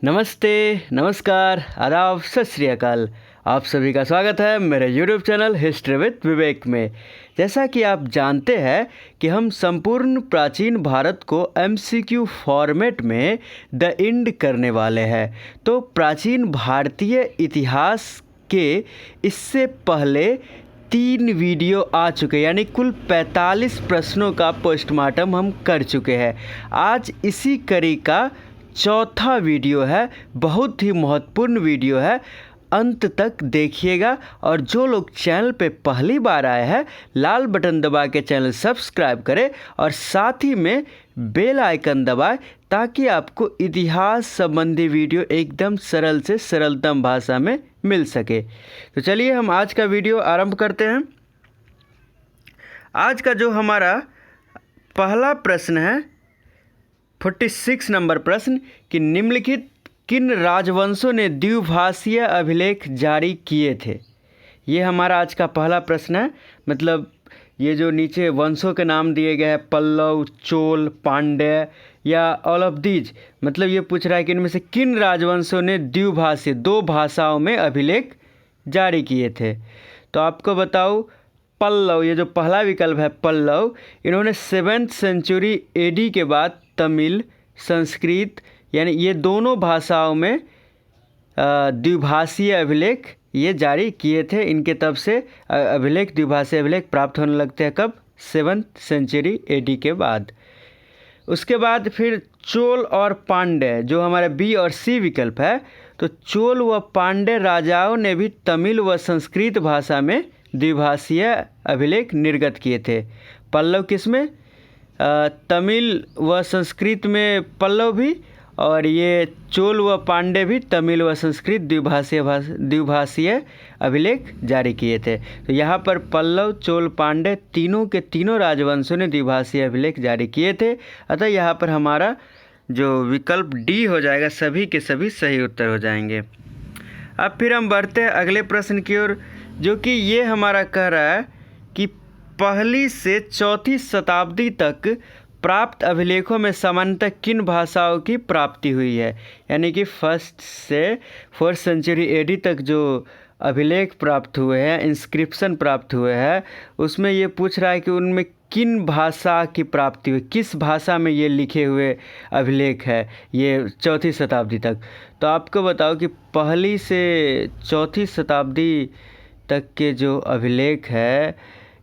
नमस्ते, नमस्कार, आदाब, सत श्री अकाल। आप सभी का स्वागत है मेरे YouTube चैनल हिस्ट्री विद विवेक में। जैसा कि आप जानते हैं कि हम संपूर्ण प्राचीन भारत को MCQ फॉर्मेट में द इंड करने वाले हैं। तो प्राचीन भारतीय इतिहास के इससे पहले 3 वीडियो आ चुके, यानी कुल 45 प्रश्नों का पोस्टमार्टम हम कर चुके हैं। आज इसी कड़ी का चौथा वीडियो है, बहुत ही महत्वपूर्ण वीडियो है। अंत तक देखिएगा और जो लोग चैनल पे पहली बार आए हैं लाल बटन दबा के चैनल सब्सक्राइब करें और साथ ही में बेल आइकन दबाएं ताकि आपको इतिहास संबंधी वीडियो एकदम सरल से सरलतम भाषा में मिल सके। तो चलिए हम आज का वीडियो आरंभ करते हैं। आज का जो हमारा पहला प्रश्न है 46 नंबर प्रश्न कि निम्नलिखित किन राजवंशों ने द्विभाषीय अभिलेख जारी किए थे। ये हमारा आज का पहला प्रश्न है। मतलब ये जो नीचे वंशों के नाम दिए गए हैं, पल्लव, चोल, पांड्य या ऑल ऑफ दीज, मतलब ये पूछ रहा है कि इनमें से किन राजवंशों ने द्विभाषीय 2 भाषाओं में अभिलेख जारी किए थे। तो आपको बताऊँ, पल्लव, ये जो पहला विकल्प है पल्लव, इन्होंने 7th सेंचुरी AD के बाद तमिल, संस्कृत यानी ये दोनों भाषाओं में द्विभाषीय अभिलेख ये जारी किए थे। इनके तब से अभिलेख, द्विभाषीय अभिलेख प्राप्त होने लगते हैं कब? 7th सेंचुरी AD के बाद। उसके बाद फिर चोल और पांड्य, जो हमारे B और C विकल्प है, तो चोल व पांड्य राजाओं ने भी तमिल व संस्कृत भाषा में द्विभाषीय अभिलेख निर्गत किए थे। पल्लव किस में? तमिल व संस्कृत में पल्लव भी, और ये चोल व पांड्य भी तमिल व संस्कृत द्विभाषीय अभिलेख जारी किए थे। तो यहाँ पर पल्लव, चोल, पांड्य तीनों के तीनों राजवंशों ने द्विभाषीय अभिलेख जारी किए थे। अतः यहाँ पर हमारा जो विकल्प D हो जाएगा, सभी के सभी सही उत्तर हो जाएंगे। अब फिर हम बढ़ते हैं अगले प्रश्न की ओर, जो कि ये हमारा कह रहा है कि पहली से 4वीं शताब्दी तक प्राप्त अभिलेखों में सामान्यतः किन भाषाओं की प्राप्ति हुई है। यानी कि 1st से 4th सेंचुरी AD तक जो अभिलेख प्राप्त हुए हैं, इंस्क्रिप्शन प्राप्त हुए हैं, उसमें ये पूछ रहा है कि उनमें किन भाषा की प्राप्ति हुई, किस भाषा में ये लिखे हुए अभिलेख है ये 4वीं शताब्दी तक। तो आपको बताओ कि पहली से 4वीं शताब्दी तक के जो अभिलेख है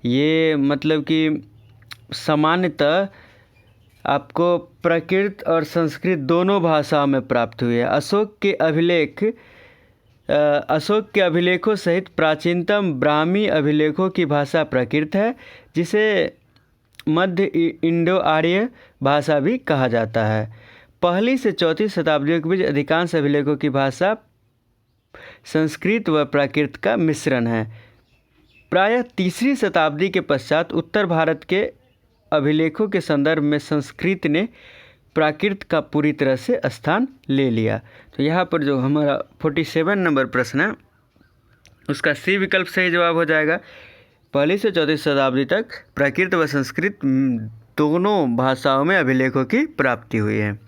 ये मतलब कि सामान्यतः आपको प्राकृत और संस्कृत दोनों भाषाओं में प्राप्त हुए हैं। अशोक के अभिलेखों सहित प्राचीनतम ब्राह्मी अभिलेखों की भाषा प्राकृत है, जिसे मध्य इंडो आर्य भाषा भी कहा जाता है। पहली से 4वीं शताब्दियों के बीच अधिकांश अभिलेखों की भाषा संस्कृत व प्राकृत का मिश्रण है। प्रायः 3री शताब्दी के पश्चात उत्तर भारत के अभिलेखों के संदर्भ में संस्कृत ने प्राकृत का पूरी तरह से स्थान ले लिया। तो यहाँ पर जो हमारा 47 नंबर प्रश्न है उसका C विकल्प सही जवाब हो जाएगा। पहली से 4वीं शताब्दी तक प्राकृत व संस्कृत दोनों भाषाओं में अभिलेखों की प्राप्ति हुई है।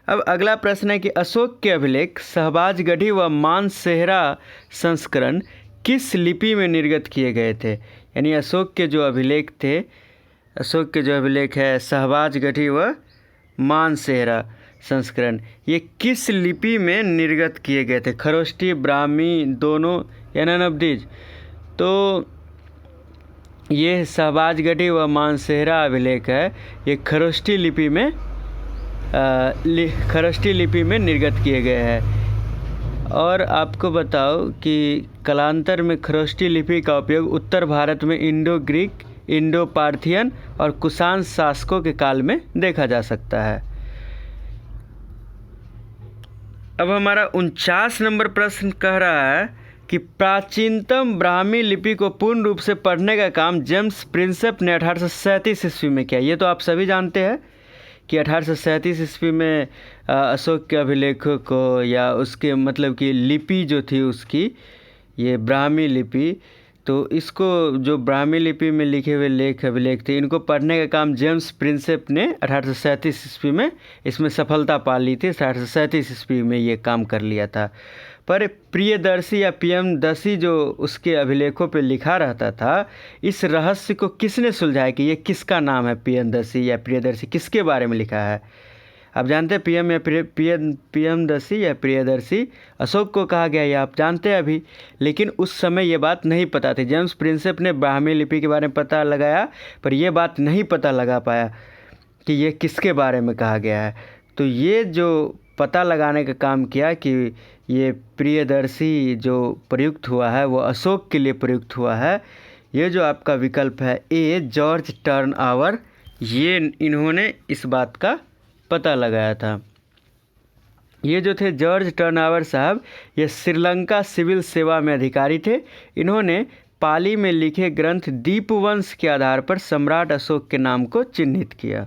अब अगला प्रश्न है कि अशोक के अभिलेख शहबाजगढ़ी व मानसेहरा संस्करण किस लिपि में निर्गत किए गए थे। यानी अशोक के जो अभिलेख है शहबाजगढ़ी व मानसेहरा संस्करण, ये किस लिपि में निर्गत किए गए थे? खरोष्टी, ब्राह्मी, दोनों या नन ऑफ दीज। तो ये शहबाजगढ़ी व मानसेहरा अभिलेख है, ये खरोष्टी लिपि में निर्गत किए गए हैं। और आपको बताओ कि कालांतर में खरोष्टी लिपि का उपयोग उत्तर भारत में इंडो ग्रीक, इंडो पार्थियन और कुषाण शासकों के काल में देखा जा सकता है। अब हमारा 49 नंबर प्रश्न कह रहा है कि प्राचीनतम ब्राह्मी लिपि को पूर्ण रूप से पढ़ने का काम जेम्स प्रिंसेप ने 1837 ईस्वी में किया। ये तो आप सभी जानते हैं कि 1837 ईस्वी में अशोक के अभिलेखों को, या उसके मतलब कि लिपि जो थी उसकी, ये ब्राह्मी लिपि तो इसको जो ब्राह्मी लिपि में लिखे हुए लेख अभिलेख थे, इनको पढ़ने का काम जेम्स प्रिंसेप ने 1837 ईस्वी में इसमें सफलता पा ली थी। 1837 ईस्वी में ये काम कर लिया था। पर प्रियदर्शी या प्रियमदर्शी जो उसके अभिलेखों पे लिखा रहता था, इस रहस्य को किसने सुलझाया कि ये किसका नाम है, प्रियदर्शी या प्रियदर्शी, किसके बारे में लिखा है? आप जानते हैं पीएम या प्रियमदर्शी या प्रियदर्शी अशोक को कहा गया, ये आप जानते हैं अभी। लेकिन उस समय ये बात नहीं पता थी। जेम्स प्रिंसेप ने ब्राह्मी लिपि के बारे में पता लगाया, पर यह बात नहीं पता लगा पाया कि ये किसके बारे में कहा गया है। तो ये जो पता लगाने का काम किया कि ये प्रियदर्शी जो प्रयुक्त हुआ है वो अशोक के लिए प्रयुक्त हुआ है। ये जो आपका विकल्प है ए, जॉर्ज टर्नआवर, ये इन्होंने इस बात का पता लगाया था। ये जो थे जॉर्ज टर्नआवर साहब, ये श्रीलंका सिविल सेवा में अधिकारी थे। इन्होंने पाली में लिखे ग्रंथ दीपवंश के आधार पर सम्राट अशोक के नाम को चिन्हित किया।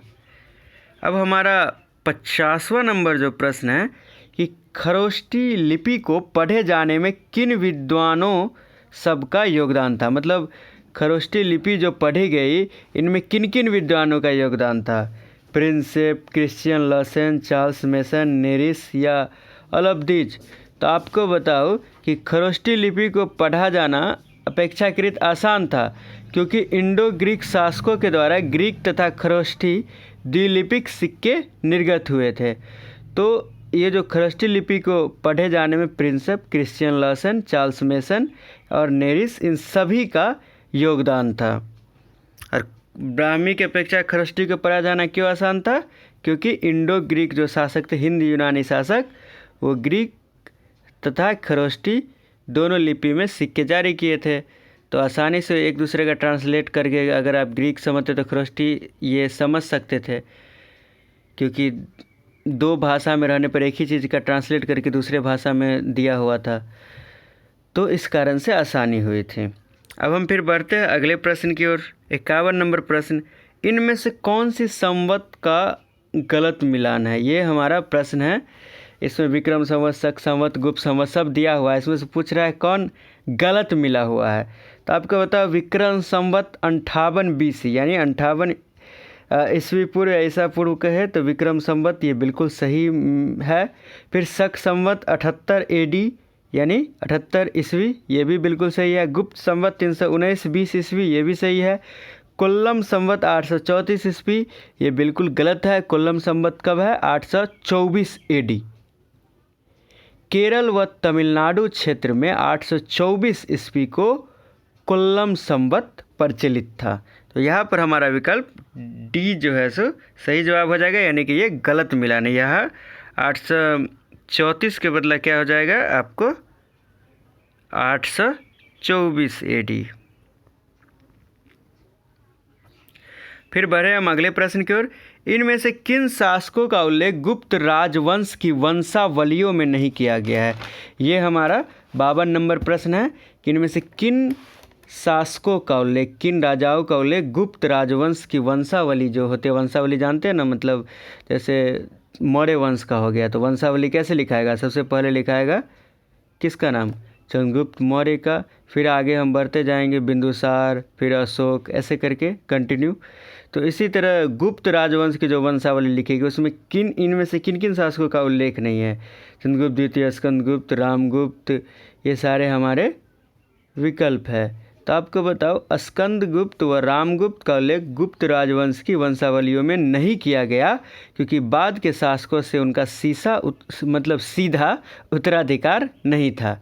अब हमारा 50वां नंबर जो प्रश्न है कि खरोष्टी लिपि को पढ़े जाने में किन विद्वानों सबका योगदान था। मतलब खरोष्टी लिपि जो पढ़ी गई, इनमें किन किन विद्वानों का योगदान था? Prinsep, Christian Lassen, Charles Masson, Norris या अल्बदीज। तो आपको बताओ कि खरोष्टी लिपि को पढ़ा जाना अपेक्षाकृत आसान था, क्योंकि इंडो ग्रीक शासकों के द्वारा ग्रीक तथा खरोष्टी द्विलिपिक सिक्के निर्गत हुए थे। तो ये जो खरोष्टी लिपि को पढ़े जाने में Prinsep, Christian Lassen, Charles mason और नेरिस, इन सभी का योगदान था। और ब्राह्मी की अपेक्षा खरोष्टी को पढ़ा जाना क्यों आसान था? क्योंकि इंडो ग्रीक जो शासक थे, हिंद यूनानी शासक, वो ग्रीक तथा खरोष्टी दोनों लिपि में सिक्के जारी किए थे। तो आसानी से एक दूसरे का ट्रांसलेट करके अगर आप ग्रीक समझते तो खरोष्टी ये समझ सकते थे, क्योंकि दो भाषा में रहने पर एक ही चीज़ का ट्रांसलेट करके दूसरे भाषा में दिया हुआ था। तो इस कारण से आसानी हुई थी। अब हम फिर बढ़ते हैं अगले प्रश्न की ओर। 51 नंबर प्रश्न, इनमें से कौन सी संवत का गलत मिलान है? ये हमारा प्रश्न है। इसमें विक्रम संवत, शक संवत, गुप्त संवत सब दिया हुआ है। इसमें से पूछ रहा है कौन गलत मिला हुआ है। तो आपको बताओ, विक्रम संवत 58 BC यानी 58 ईस्वी पूर्व या ईसा पूर्व कहे तो विक्रम संवत ये बिल्कुल सही है। फिर शक संवत 78 AD यानी 78 ईस्वी, ये भी बिल्कुल सही है। गुप्त संवत 319-20 ईस्वी, ये भी सही है। कोल्लम संवत 834 ईस्वी, ये बिल्कुल गलत है। कोल्लम संवत कब है? 824 AD। केरल व तमिलनाडु क्षेत्र में 824 ईस्वी को कोल्लम संवत प्रचलित था। तो यहाँ पर हमारा विकल्प डी जो है सो सही जवाब हो जाएगा, यानी कि ये गलत मिलान है। यहाँ 834 के बदला क्या हो जाएगा आपको? 824 AD। फिर बढ़े हम अगले प्रश्न की ओर। इनमें से किन शासकों का उल्लेख गुप्त राजवंश की वंशावलियों में नहीं किया गया है? ये हमारा 52 नंबर प्रश्न है कि इनमें से किन शासकों का उल्लेख, किन राजाओं का उल्लेख गुप्त राजवंश की वंशावली जो होते हैं, वंशावली जानते हैं ना, मतलब जैसे मौर्य वंश का हो गया तो वंशावली कैसे लिखाएगा? सबसे पहले लिखाएगा किसका नाम? चंद्रगुप्त मौर्य का। फिर आगे हम बढ़ते जाएंगे, बिंदुसार, फिर अशोक, ऐसे करके कंटिन्यू। तो इसी तरह गुप्त राजवंश की जो वंशावली लिखेगी उसमें इनमें से किन किन शासकों का उल्लेख नहीं है? चंद्रगुप्त द्वितीय, स्कंदगुप्त, रामगुप्त, ये सारे हमारे विकल्प है। तो आपको बताओ, स्कंदगुप्त व रामगुप्त का उल्लेख गुप्त राजवंश की वंशावलियों में नहीं किया गया, क्योंकि बाद के शासकों से उनका सीधा उत्तराधिकार नहीं था।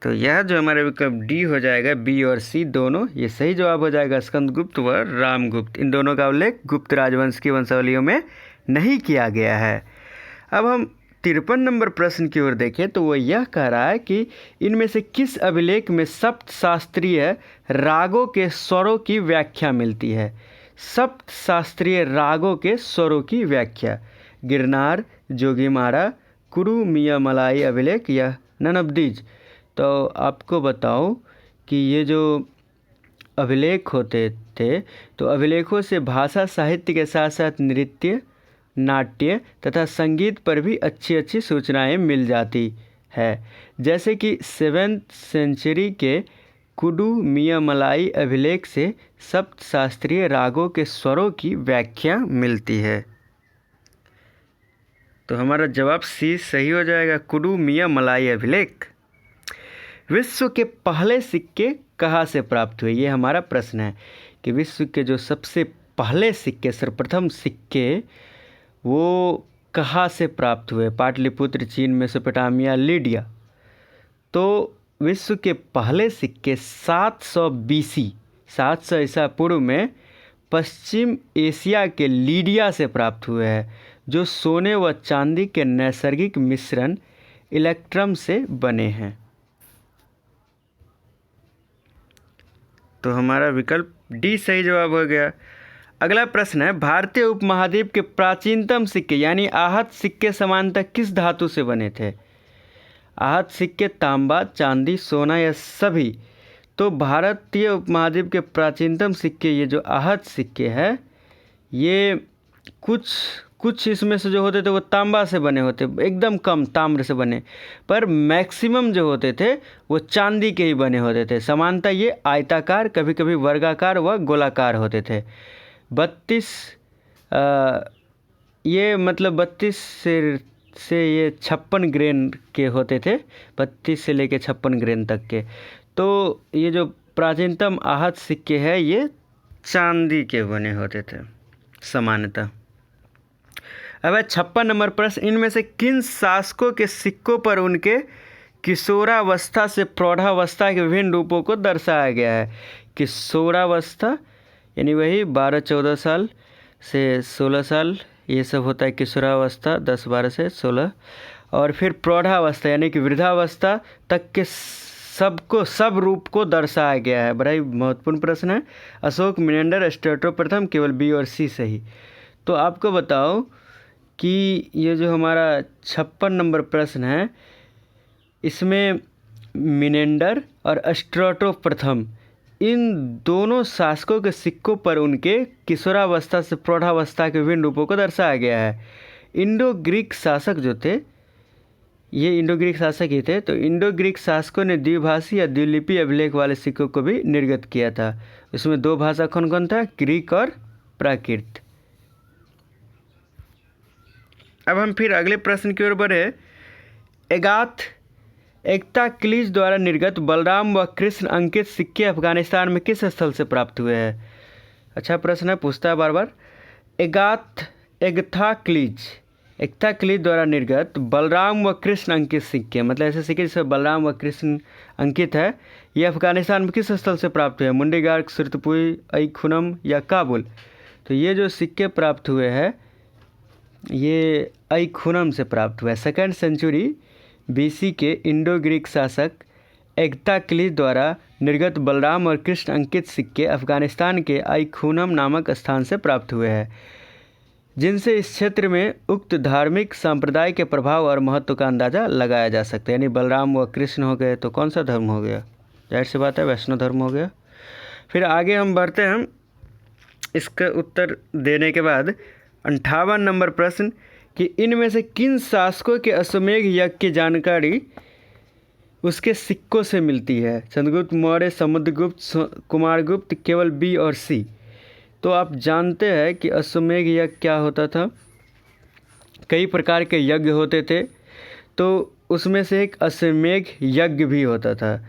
तो यह जो हमारे विकल्प डी हो जाएगा, बी और सी दोनों ये सही जवाब हो जाएगा। स्कंदगुप्त व रामगुप्त, इन दोनों का उल्लेख गुप्त राजवंश की वंशावलियों में नहीं किया गया है। अब हम 53 नंबर प्रश्न की ओर देखें तो वो यह कह रहा है कि इनमें से किस अभिलेख में सप्त शास्त्रीय रागों के स्वरों की व्याख्या मिलती है? सप्त शास्त्रीय रागों के स्वरों की व्याख्या, गिरनार, जोगीमारा, कुरु मियाँ मलाई अभिलेख या नन ऑफ दीज। तो आपको बताओ कि ये जो अभिलेख होते थे तो अभिलेखों से भाषा साहित्य के साथ साथ नृत्य, नाट्य तथा संगीत पर भी अच्छी अच्छी सूचनाएं मिल जाती है। जैसे कि 7th सेंचुरी के कुडुमियामलाई अभिलेख से सप्त शास्त्रीय रागों के स्वरों की व्याख्या मिलती है। तो हमारा जवाब सी सही हो जाएगा, कुडुमियामलाई अभिलेख। विश्व के पहले सिक्के कहाँ से प्राप्त हुए, ये हमारा प्रश्न है कि विश्व के जो सबसे पहले सिक्के, सर्वप्रथम सिक्के, वो कहाँ से प्राप्त हुए। पाटलिपुत्र, चीन, मेसोपोटामिया, लीडिया। तो विश्व के पहले सिक्के 700 BC, 700 ईसा पूर्व में पश्चिम एशिया के लीडिया से प्राप्त हुए हैं, जो सोने व चांदी के नैसर्गिक मिश्रण इलेक्ट्रम से बने हैं। तो हमारा विकल्प डी सही जवाब हो गया। अगला प्रश्न है, भारतीय उपमहाद्वीप के प्राचीनतम सिक्के यानी आहत सिक्के सामान्यतः किस धातु से बने थे। आहत सिक्के तांबा, चांदी, सोना या सभी। तो भारतीय उपमहाद्वीप के प्राचीनतम सिक्के, ये जो आहत सिक्के हैं, ये कुछ इसमें से जो होते थे वो तांबा से बने होते, एकदम कम ताम्र से बने, पर मैक्सिमम जो होते थे वो चांदी के ही बने होते थे। समानतः ये आयताकार, कभी कभी वर्गाकार व गोलाकार होते थे। 32 ये मतलब 32 से ये 56 ग्रेन के होते थे, 32 से लेके 56 ग्रेन तक के। तो ये जो प्राचीनतम आहत सिक्के हैं ये चांदी के बने होते थे सामान्यतः। अब 56 नंबर प्रश्न, इनमें से किन शासकों के सिक्कों पर उनके किशोरावस्था से प्रौढ़ावस्था के विभिन्न रूपों को दर्शाया गया है। किशोरावस्था यानी वही 12-14 साल से 16 साल, ये सब होता है किशोरावस्था, 10-12 से 16। और फिर प्रौढ़ावस्था यानी कि वृद्धावस्था तक के सब रूप को दर्शाया गया है। बड़ा ही महत्वपूर्ण प्रश्न है। अशोक, मिनेंडर, स्ट्रेटो प्रथम, केवल बी और सी सही। तो आपको बताओ कि ये जो हमारा 56 नंबर प्रश्न है, इसमें मिनेंडर और स्ट्रेटो प्रथम, इन दोनों शासकों के सिक्कों पर उनके किशोरावस्था से प्रौढ़ावस्था के विभिन्न रूपों को दर्शाया गया है। इंडो ग्रीक शासक जो थे, ये इंडो ग्रीक शासक ही थे। तो इंडो ग्रीक शासकों ने द्विभाषी या द्विलिपि अभिलेख वाले सिक्कों को भी निर्गत किया था। इसमें दो भाषा कौन कौन था, ग्रीक और प्राकृत। अब हम फिर अगले प्रश्न की ओर बढ़े। एग्ताक्लिज द्वारा निर्गत बलराम व कृष्ण अंकित सिक्के अफगानिस्तान में किस स्थल से प्राप्त हुए हैं। अच्छा प्रश्न है, पूछता है बार बार। एग्ताक्लिज द्वारा निर्गत बलराम व कृष्ण अंकित सिक्के, मतलब ऐसे सिक्के जिसमें बलराम व कृष्ण अंकित है, ये अफगानिस्तान में किस स्थल से प्राप्त हुए हैं। मुंडीगार्ग, सुरतपुई, आई खुनम या काबुल। तो ये जो सिक्के प्राप्त हुए हैं ये आई खुनम से प्राप्त हुआ है। 2nd सेंचुरी BC के इंडो ग्रीक शासक एग्ताक्लिज द्वारा निर्गत बलराम और कृष्ण अंकित सिक्के अफगानिस्तान के आई खुनम नामक स्थान से प्राप्त हुए हैं, जिनसे इस क्षेत्र में उक्त धार्मिक संप्रदाय के प्रभाव और महत्व का अंदाज़ा लगाया जा सकता है। यानी बलराम व कृष्ण हो गए तो कौन सा धर्म हो गया, जाहिर सी बात है वैष्णव धर्म हो गया। फिर आगे हम बढ़ते हैं। इसका उत्तर देने के बाद 58 नंबर प्रश्न कि इनमें से किन शासकों के अश्वमेध यज्ञ की जानकारी उसके सिक्कों से मिलती है। चंद्रगुप्त मौर्य, समुद्रगुप्त, कुमारगुप्त, केवल बी और सी। तो आप जानते हैं कि अश्वमेध यज्ञ क्या होता था। कई प्रकार के यज्ञ होते थे, तो उसमें से एक अश्वमेध यज्ञ भी होता था।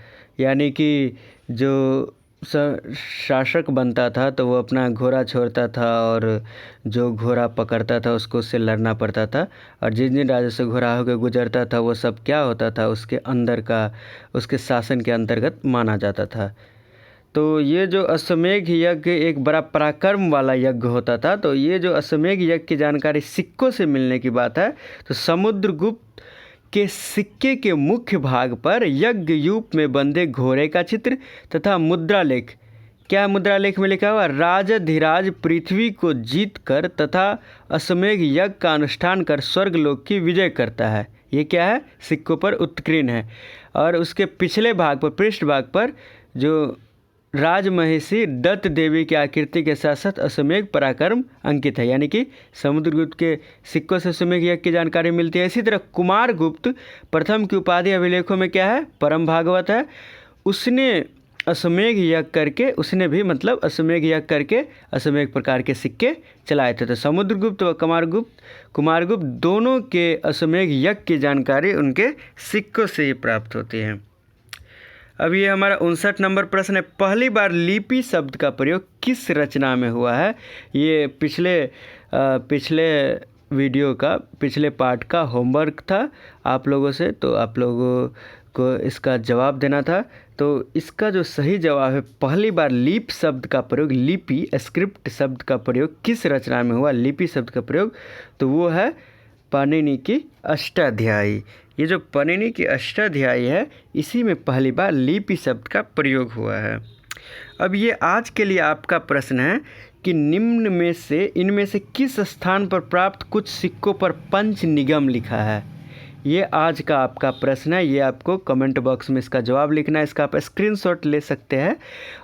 यानी कि जो शासक बनता था तो वो अपना घोड़ा छोड़ता था और जो घोड़ा पकड़ता था उसको उससे लड़ना पड़ता था, और जिन जिन राज्यों से घोड़ा होकर गुजरता था वो सब क्या होता था, उसके अंदर का, उसके शासन के अंतर्गत माना जाता था। तो ये जो अश्वमेध यज्ञ एक बड़ा पराक्रम वाला यज्ञ होता था। तो ये जो अश्वमेध यज्ञ की जानकारी सिक्कों से मिलने की बात है, तो समुद्रगुप्त के सिक्के के मुख्य भाग पर यज्ञ यूप में बंधे घोड़े का चित्र तथा मुद्रालेख, क्या मुद्रालेख में लिखा हुआ, राजधिराज पृथ्वी को जीत कर तथा अश्वमेध यज्ञ का अनुष्ठान कर स्वर्गलोक की विजय करता है, ये क्या है, सिक्कों पर उत्कीर्ण है। और उसके पिछले भाग पर, पृष्ठ भाग पर जो राजमहिषी दत्त देवी की आकृति के साथ साथ अश्वमेध पराक्रम अंकित है। यानी कि समुद्रगुप्त के सिक्कों से अश्वमेध यज्ञ की जानकारी मिलती है। इसी तरह कुमारगुप्त प्रथम की उपाधि अभिलेखों में क्या है, परम भागवत है। उसने अश्वमेध यज्ञ करके उसने भी मतलब अश्वमेध यज्ञ करके अश्वमेध प्रकार के सिक्के चलाए थे। तो समुद्रगुप्त व कुमारगुप्त दोनों के अश्वमेध यज्ञ की जानकारी उनके सिक्कों से ही प्राप्त होती है। अब ये हमारा 59 नंबर प्रश्न है, पहली बार लिपि शब्द का प्रयोग किस रचना में हुआ है। ये पिछले वीडियो का पिछले पार्ट का होमवर्क था आप लोगों से, तो आप लोगों को इसका जवाब देना था। तो इसका जो सही जवाब है, पहली बार लिपि शब्द का प्रयोग, लिपि स्क्रिप्ट शब्द का प्रयोग किस रचना में हुआ, लिपि शब्द का प्रयोग, तो वो है पाणिनि की अष्टाध्यायी। ये जो पाणिनि की अष्टाध्यायी है, इसी में पहली बार लिपि शब्द का प्रयोग हुआ है। अब ये आज के लिए आपका प्रश्न है कि निम्न में से इनमें से किस स्थान पर प्राप्त कुछ सिक्कों पर पंच निगम लिखा है। ये आज का आपका प्रश्न है। ये आपको कमेंट बॉक्स में इसका जवाब लिखना है। इसका आप स्क्रीनशॉट ले सकते हैं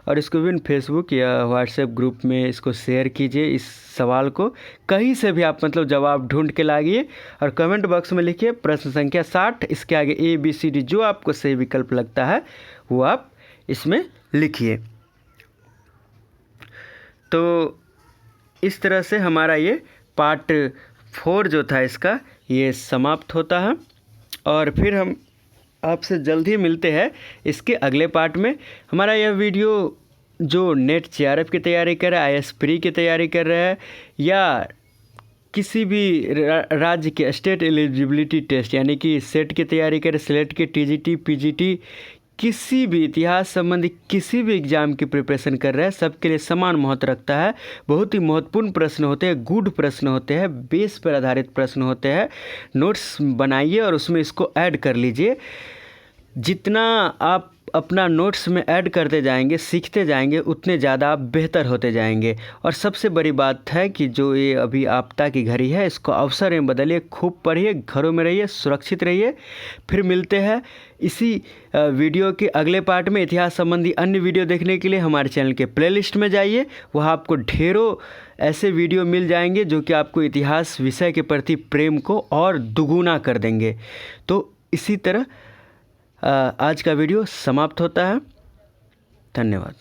और इसको भी फेसबुक या व्हाट्सएप ग्रुप में इसको शेयर कीजिए। इस सवाल को कहीं से भी आप मतलब जवाब ढूंढ के लाइए और कमेंट बॉक्स में लिखिए प्रश्न संख्या 60, इसके आगे ABCD जो आपको सही विकल्प लगता है वो आप इसमें लिखिए। तो इस तरह से हमारा ये पार्ट 4 जो था इसका ये समाप्त होता है और फिर हम आपसे जल्द ही मिलते हैं इसके अगले पार्ट में। हमारा यह वीडियो जो नेट JRF की तैयारी कर रहा है, IAS प्री की तैयारी कर रहा है या किसी भी राज्य के स्टेट एलिजिबिलिटी टेस्ट यानी कि सेट की तैयारी करे, SLET की, TGT, PGT, किसी भी इतिहास संबंधी किसी भी एग्ज़ाम की प्रिपरेशन कर रहे हैं, सबके लिए समान महत्व रखता है। बहुत ही महत्वपूर्ण प्रश्न होते हैं, गुड प्रश्न होते हैं, बेस पर आधारित प्रश्न होते हैं। नोट्स बनाइए और उसमें इसको ऐड कर लीजिए। जितना आप अपना नोट्स में ऐड करते जाएंगे, सीखते जाएंगे, उतने ज़्यादा आप बेहतर होते जाएंगे। और सबसे बड़ी बात है कि जो ये अभी आपदा की घड़ी है, इसको अवसर में बदलिए, खूब पढ़िए, घरों में रहिए, सुरक्षित रहिए। फिर मिलते हैं इसी वीडियो के अगले पार्ट में। इतिहास संबंधी अन्य वीडियो देखने के लिए हमारे चैनल के प्लेलिस्ट में जाइए, वहाँ आपको ढेरों ऐसे वीडियो मिल जाएंगे जो कि आपको इतिहास विषय के प्रति प्रेम को और दुगुना कर देंगे। तो इसी तरह आज का वीडियो समाप्त होता है। धन्यवाद।